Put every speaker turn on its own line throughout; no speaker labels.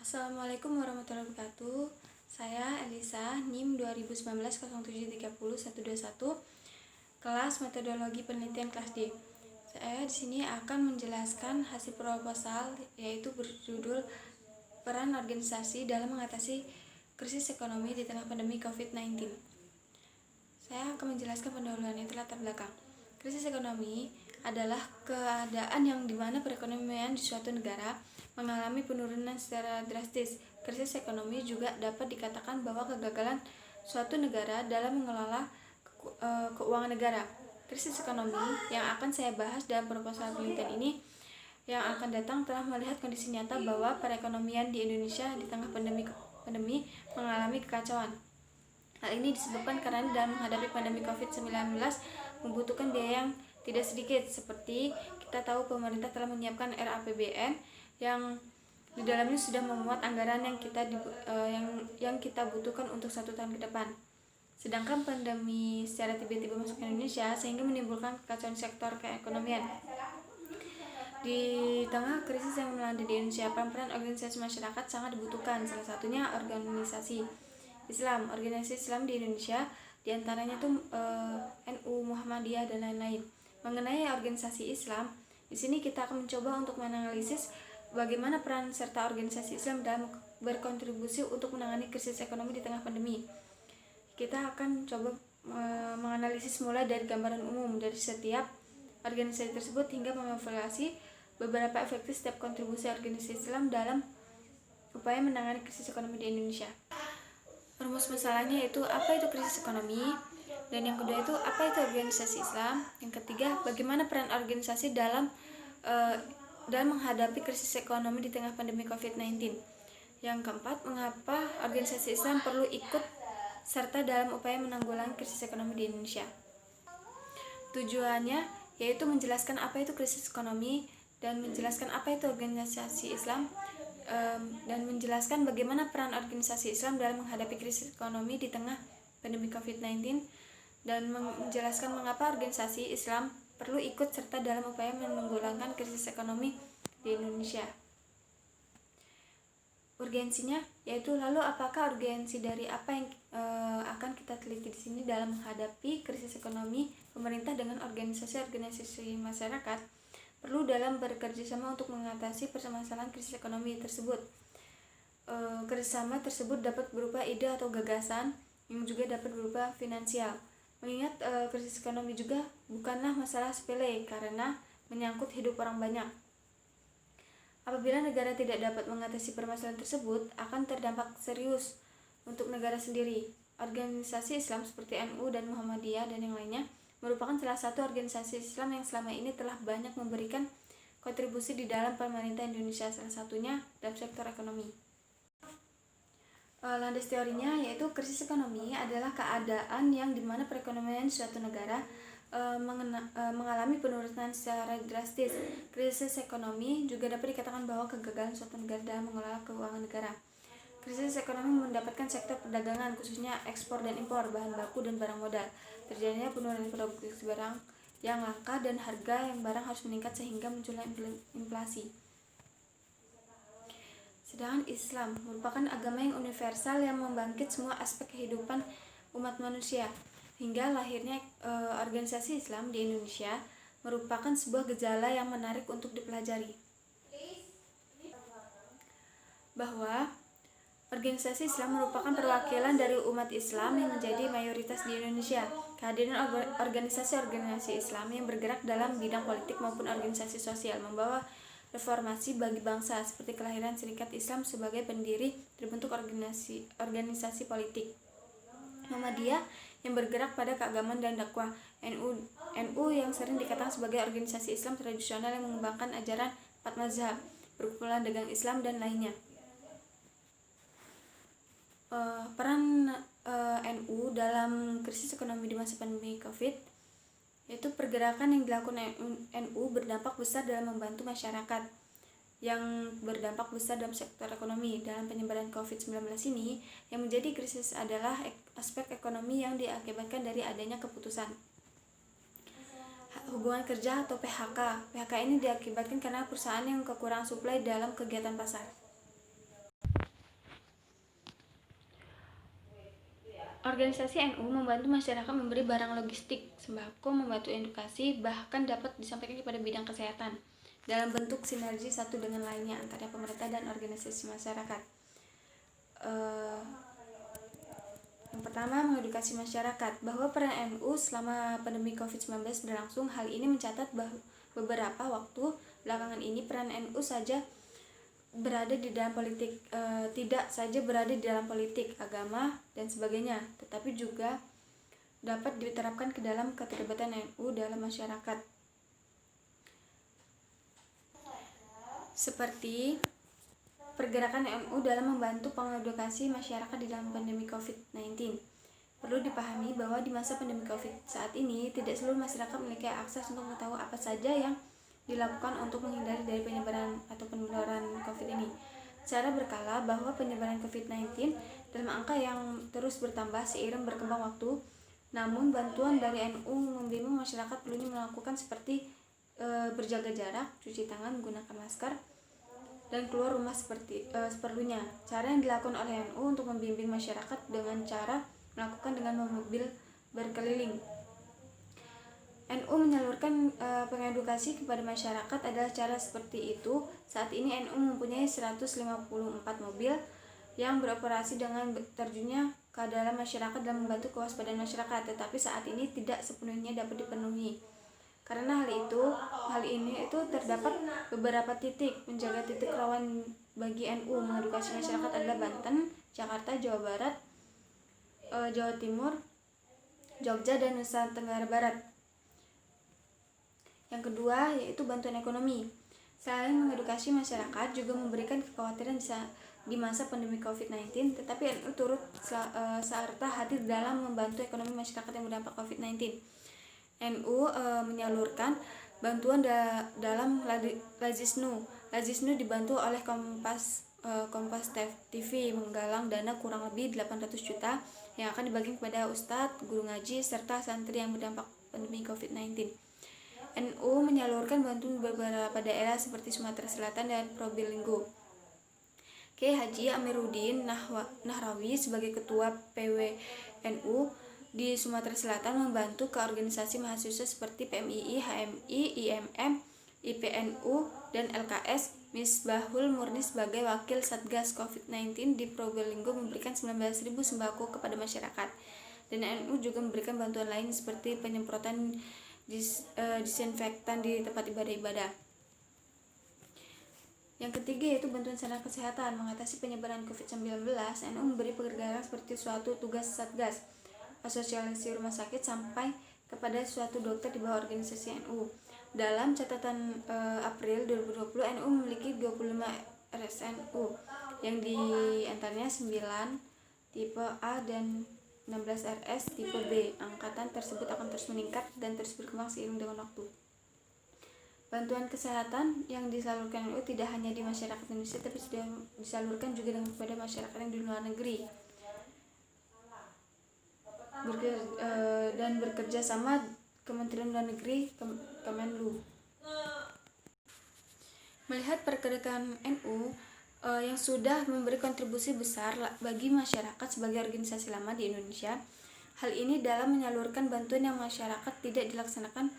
Assalamualaikum warahmatullahi wabarakatuh. Saya Elisa, NIM 2019-0730-121, kelas Metodologi Penelitian kelas D. Saya di sini akan menjelaskan hasil proposal, yaitu berjudul Peran Organisasi dalam Mengatasi Krisis Ekonomi di Tengah Pandemi COVID-19. Saya akan menjelaskan pendahuluan itu latar belakang. Krisis ekonomi adalah keadaan yang dimana perekonomian di suatu negara mengalami penurunan secara drastis. Krisis ekonomi juga dapat dikatakan bahwa kegagalan suatu negara dalam mengelola keuangan negara. Krisis ekonomi yang akan saya bahas dalam proposal penelitian ini yang akan datang telah melihat kondisi nyata bahwa perekonomian di Indonesia di tengah pandemi mengalami kekacauan. Hal ini disebabkan karena dalam menghadapi pandemi COVID-19 membutuhkan biaya yang tidak sedikit. Seperti kita tahu, pemerintah telah menyiapkan RAPBN yang di dalamnya sudah memuat anggaran yang kita butuhkan untuk 1 tahun ke depan. Sedangkan pandemi secara tiba-tiba masuk ke Indonesia sehingga menimbulkan kekacauan sektor keekonomian. Di tengah krisis yang melanda di Indonesia, peran organisasi masyarakat sangat dibutuhkan. Salah satunya organisasi Islam. Organisasi Islam di Indonesia diantaranya itu NU, Muhammadiyah, dan lain-lain. Mengenai organisasi Islam, di sini kita akan mencoba untuk menganalisis bagaimana peran serta organisasi Islam dalam berkontribusi untuk menangani krisis ekonomi di tengah pandemi. Kita akan coba menganalisis mulai dari gambaran umum dari setiap organisasi tersebut hingga mengevaluasi beberapa efektif setiap kontribusi organisasi Islam dalam upaya menangani krisis ekonomi di Indonesia. Rumus masalahnya yaitu apa itu krisis ekonomi, dan yang kedua itu apa itu organisasi Islam, yang ketiga bagaimana peran organisasi dalam menghadapi krisis ekonomi di tengah pandemi COVID-19, yang keempat mengapa organisasi Islam perlu ikut serta dalam upaya menanggulangi krisis ekonomi di Indonesia. Tujuannya yaitu menjelaskan apa itu krisis ekonomi dan menjelaskan apa itu organisasi Islam, dan menjelaskan bagaimana peran organisasi Islam dalam menghadapi krisis ekonomi di tengah pandemi COVID-19, dan menjelaskan mengapa organisasi Islam perlu ikut serta dalam upaya menanggulangi krisis ekonomi di Indonesia. Urgensinya yaitu lalu apakah urgensi dari apa yang akan kita teliti di sini dalam menghadapi krisis ekonomi. Pemerintah dengan organisasi masyarakat perlu dalam bekerjasama untuk mengatasi permasalahan krisis ekonomi tersebut. Kerjasama tersebut dapat berupa ide atau gagasan, yang juga dapat berupa finansial. Mengingat krisis ekonomi juga bukanlah masalah sepele karena menyangkut hidup orang banyak. Apabila negara tidak dapat mengatasi permasalahan tersebut, akan terdampak serius untuk negara sendiri. Organisasi Islam seperti NU dan Muhammadiyah dan yang lainnya merupakan salah satu organisasi Islam yang selama ini telah banyak memberikan kontribusi di dalam pemerintah Indonesia, salah satunya dalam sektor ekonomi. Landas teorinya yaitu krisis ekonomi adalah keadaan yang dimana perekonomian suatu negara mengalami penurunan secara drastis. Krisis ekonomi juga dapat dikatakan bahwa kegagalan suatu negara dalam mengelola keuangan negara. Krisis ekonomi mendapatkan sektor perdagangan, khususnya ekspor dan impor bahan baku dan barang modal. Terjadinya penurunan produksi barang yang langka dan harga yang barang harus meningkat sehingga munculnya inflasi. Sedangkan Islam merupakan agama yang universal yang membangkit semua aspek kehidupan umat manusia. Hingga lahirnya organisasi Islam di Indonesia merupakan sebuah gejala yang menarik untuk dipelajari. Bahwa organisasi Islam merupakan perwakilan dari umat Islam yang menjadi mayoritas di Indonesia. Kehadiran organisasi Islam yang bergerak dalam bidang politik maupun organisasi sosial membawa reformasi bagi bangsa, seperti kelahiran Serikat Islam sebagai pendiri terbentuk organisasi politik. Muhammadiyah yang bergerak pada keagamaan dan dakwah. NU yang sering dikatakan sebagai organisasi Islam tradisional yang mengembangkan ajaran 4 mazhab, perkumpulan dagang Islam dan lainnya. Peran NU dalam krisis ekonomi di masa pandemi COVID, yaitu pergerakan yang dilakukan NU berdampak besar dalam membantu masyarakat yang berdampak besar dalam sektor ekonomi. Dalam penyebaran COVID-19 ini, yang menjadi krisis adalah aspek ekonomi yang diakibatkan dari adanya keputusan hubungan kerja atau PHK. PHK ini diakibatkan karena perusahaan yang kekurangan suplai dalam kegiatan pasar. Organisasi NU membantu masyarakat memberi barang logistik, sembako, membantu edukasi, bahkan dapat disampaikan kepada bidang kesehatan dalam bentuk sinergi satu dengan lainnya antara pemerintah dan organisasi masyarakat. Yang pertama, mengedukasi masyarakat bahwa peran NU selama pandemi COVID-19 berlangsung. Hal ini mencatat bahwa beberapa waktu belakangan ini peran NU berada di dalam politik, tidak saja berada di dalam politik, agama, dan sebagainya, tetapi juga dapat diterapkan ke dalam keterlibatan NU dalam masyarakat. Seperti pergerakan NU dalam membantu pengedukasi masyarakat di dalam pandemi COVID-19. Perlu dipahami bahwa di masa pandemi COVID saat ini, tidak seluruh masyarakat memiliki akses untuk mengetahui apa saja yang dilakukan untuk menghindari dari penyebaran atau penularan COVID ini. Secara berkala bahwa penyebaran COVID-19 dalam angka yang terus bertambah seiring berkembang waktu. Namun bantuan dari NU membimbing masyarakat perlunya melakukan seperti berjaga jarak, cuci tangan, menggunakan masker, dan keluar rumah seperlunya. Cara yang dilakukan oleh NU untuk membimbing masyarakat dengan cara melakukan dengan mobil berkeliling. NU menyalurkan pengedukasi kepada masyarakat adalah cara seperti itu. Saat ini NU mempunyai 154 mobil yang beroperasi dengan terjunnya ke dalam masyarakat dan membantu kewaspadaan masyarakat, tetapi saat ini tidak sepenuhnya dapat dipenuhi. Karena hal ini terdapat beberapa titik. Menjaga titik rawan bagi NU mengedukasi masyarakat adalah Banten, Jakarta, Jawa Barat, Jawa Timur, Jogja, dan Nusa Tenggara Barat. Yang kedua yaitu bantuan ekonomi. Selain mengedukasi masyarakat, juga memberikan kekhawatiran di masa pandemi COVID-19, tetapi NU turut serta hadir dalam membantu ekonomi masyarakat yang berdampak COVID-19. NU menyalurkan bantuan dalam Lazisnu. Lazisnu dibantu oleh Kompas TV menggalang dana kurang lebih 800 juta yang akan dibagi kepada ustadz, guru ngaji, serta santri yang berdampak pandemi COVID-19. NU menyalurkan bantuan beberapa daerah seperti Sumatera Selatan dan Probolinggo. Kiai Haji Amiruddin Nahrawi sebagai ketua PWNU di Sumatera Selatan membantu ke organisasi mahasiswa seperti PMII, HMI, IMM, IPNU, dan LKS. Misbahul Murni sebagai wakil Satgas COVID-19 di Probolinggo memberikan 19.000 sembako kepada masyarakat. Dan NU juga memberikan bantuan lain seperti penyemprotan disinfektan di tempat ibadah-ibadah. Yang ketiga yaitu bantuan sarana kesehatan. Mengatasi penyebaran COVID-19, NU memberi pergerakan seperti suatu tugas Satgas, asosiasi rumah sakit, sampai kepada suatu dokter di bawah organisasi NU. Dalam catatan April 2020, NU memiliki 25 RSNU yang di antaranya 9 tipe A dan 16 RS tipe B. Angkatan tersebut akan terus meningkat dan terus berkembang seiring dengan waktu. Bantuan kesehatan yang disalurkan NU tidak hanya di masyarakat Indonesia, tapi sudah disalurkan juga kepada masyarakat yang di luar negeri. Dan bekerja sama Kementerian Luar Negeri, Kemenlu. Melihat pergerakan NU yang sudah memberi kontribusi besar bagi masyarakat sebagai organisasi lama di Indonesia, hal ini dalam menyalurkan bantuan yang masyarakat tidak dilaksanakan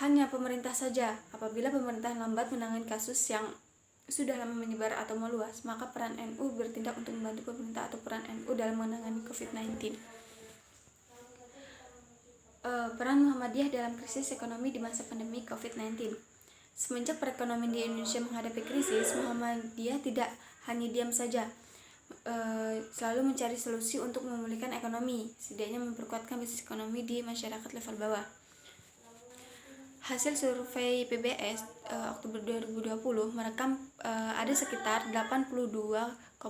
hanya pemerintah saja. Apabila pemerintah lambat menangani kasus yang sudah lama menyebar atau meluas, maka peran NU bertindak untuk membantu pemerintah atau peran NU dalam menangani COVID-19. Peran Muhammadiyah dalam krisis ekonomi di masa pandemi COVID-19. Semenjak perekonomian di Indonesia menghadapi krisis, Muhammadiyah tidak hanya diam saja, selalu mencari solusi untuk memulihkan ekonomi, setidaknya memperkuatkan bisnis ekonomi di masyarakat level bawah. Hasil survei PBS Oktober 2020 merekam ada sekitar 82,85%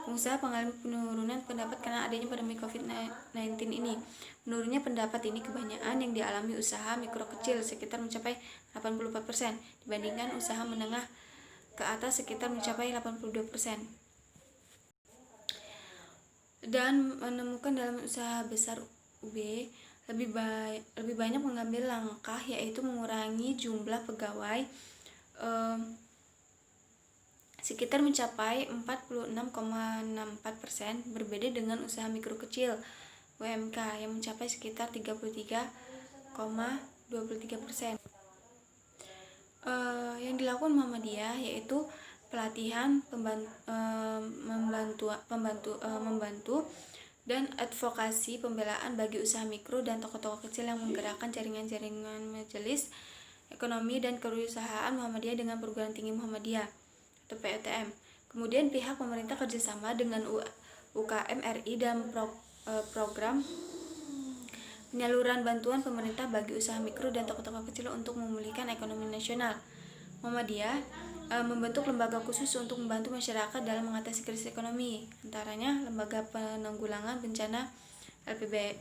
pengusaha mengalami penurunan pendapat karena adanya pandemi COVID-19 ini. Menurunnya pendapat ini kebanyakan yang dialami usaha mikro kecil sekitar mencapai 84% dibandingkan usaha menengah ke atas sekitar mencapai 82%. Dan menemukan dalam usaha besar UB lebih banyak mengambil langkah yaitu mengurangi jumlah pegawai sekitar mencapai 46,64%, berbeda dengan usaha mikro kecil (UMK) yang mencapai sekitar 33,23%. Yang dilakukan Muhammadiyah yaitu pelatihan, membantu dan advokasi pembelaan bagi usaha mikro dan tokoh-tokoh kecil yang menggerakkan jaringan-jaringan majelis ekonomi dan kewirausahaan Muhammadiyah dengan perguruan tinggi Muhammadiyah atau PTM. Kemudian pihak pemerintah kerjasama dengan UKM RI dalam program penyaluran bantuan pemerintah bagi usaha mikro dan tokoh-tokoh kecil untuk memulihkan ekonomi nasional. Muhammadiyah membentuk lembaga khusus untuk membantu masyarakat dalam mengatasi krisis ekonomi, antaranya Lembaga Penanggulangan Bencana LPB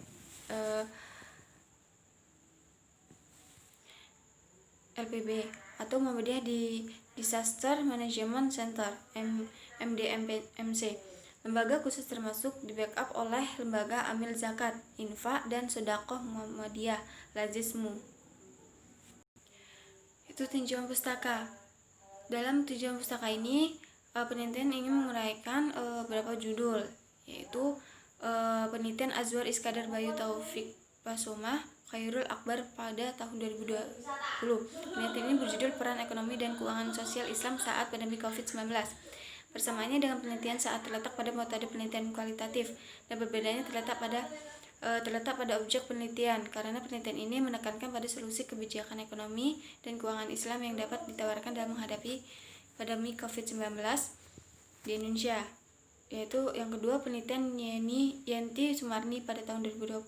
atau Muhammadiyah Disaster Management Center MDMC. Lembaga khusus termasuk di backup oleh Lembaga Amil Zakat, Infak dan Sedekah Muhammadiyah Lazismu. Itu tinjauan pustaka. Dalam tinjauan pustaka ini penelitian ingin menguraikan beberapa judul, yaitu penelitian Azwar Iskandar Bayu Taufik Pasomah Khairul Akbar pada tahun 2020. Penelitian ini berjudul Peran Ekonomi dan Keuangan Sosial Islam saat pandemi COVID-19. Persamaannya dengan penelitian saat terletak pada metode penelitian kualitatif, dan perbedaannya terletak pada objek penelitian, karena penelitian ini menekankan pada solusi kebijakan ekonomi dan keuangan Islam yang dapat ditawarkan dalam menghadapi pandemi COVID-19 di Indonesia. Yaitu yang kedua, penelitian Yenti Sumarni pada tahun 2020,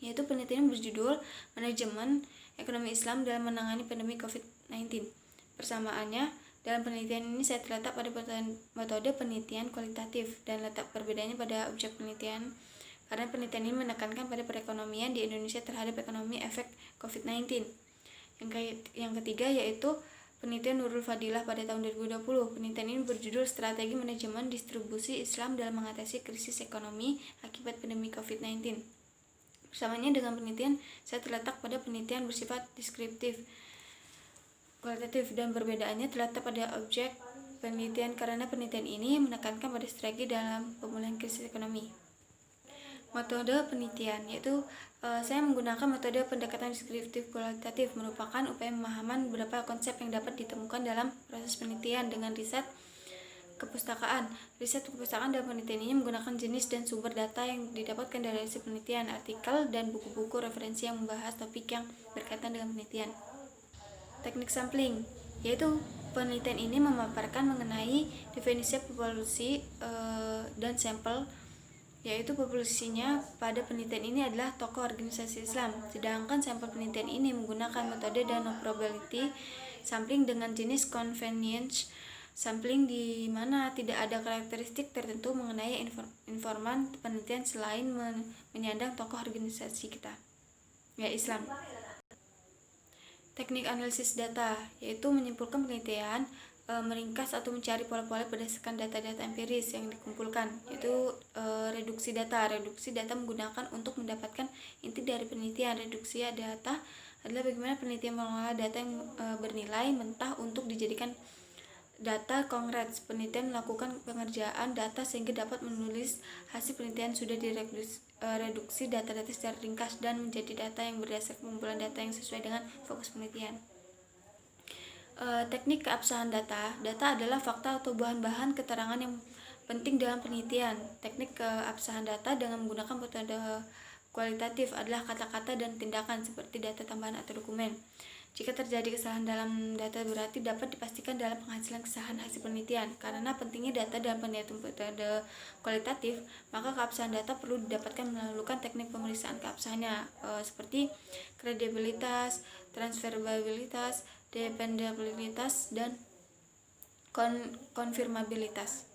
yaitu penelitian berjudul Manajemen Ekonomi Islam dalam Menangani Pandemi COVID-19. Persamaannya dalam penelitian ini saya terletak pada metode penelitian kualitatif, dan letak perbedaannya pada objek penelitian, karena penelitian ini menekankan pada perekonomian di Indonesia terhadap ekonomi efek COVID-19. Yang ketiga yaitu penelitian Nurul Fadilah pada tahun 2020. Penelitian ini berjudul Strategi Manajemen Distribusi Islam dalam Mengatasi Krisis Ekonomi Akibat Pandemi COVID-19. Bersamanya dengan penelitian, saya terletak pada penelitian bersifat deskriptif, kualitatif, dan perbedaannya terletak pada objek penelitian, karena penelitian ini menekankan pada strategi dalam pemulihan krisis ekonomi. Metode penelitian yaitu saya menggunakan metode pendekatan deskriptif kualitatif, merupakan upaya pemahaman beberapa konsep yang dapat ditemukan dalam proses penelitian dengan riset kepustakaan. Riset kepustakaan dalam penelitian ini menggunakan jenis dan sumber data yang didapatkan dari hasil penelitian, artikel, dan buku-buku referensi yang membahas topik yang berkaitan dengan penelitian. Teknik sampling, yaitu penelitian ini memaparkan mengenai definisi populasi dan sampel, yaitu populasinya pada penelitian ini adalah tokoh organisasi Islam, sedangkan sampel penelitian ini menggunakan metode Dano probability sampling dengan jenis convenience sampling, di mana tidak ada karakteristik tertentu mengenai informan penelitian selain menyandang tokoh organisasi kita, ya Islam. Teknik analisis data, yaitu menyimpulkan penelitian, meringkas atau mencari pola-pola berdasarkan data-data empiris yang dikumpulkan, yaitu reduksi data. Reduksi data menggunakan untuk mendapatkan inti dari penelitian. Reduksi data adalah bagaimana penelitian mengolah data yang bernilai mentah untuk dijadikan data konkret. Penelitian melakukan pengerjaan data sehingga dapat menulis hasil penelitian sudah direduksi data-data secara ringkas dan menjadi data yang berdasarkan pengumpulan data yang sesuai dengan fokus penelitian. Teknik keabsahan data. Data adalah fakta atau bahan-bahan keterangan yang penting dalam penelitian. Teknik keabsahan data dengan menggunakan metode kualitatif adalah kata-kata dan tindakan seperti data tambahan atau dokumen. Jika terjadi kesalahan dalam data, berarti dapat dipastikan dalam penghasilan kesahan hasil penelitian. Karena pentingnya data dalam penelitian metode kualitatif, maka keabsahan data perlu didapatkan melalui teknik pemeriksaan keabsahannya, seperti kredibilitas, transferabilitas, dependabilitas, dan konfirmabilitas.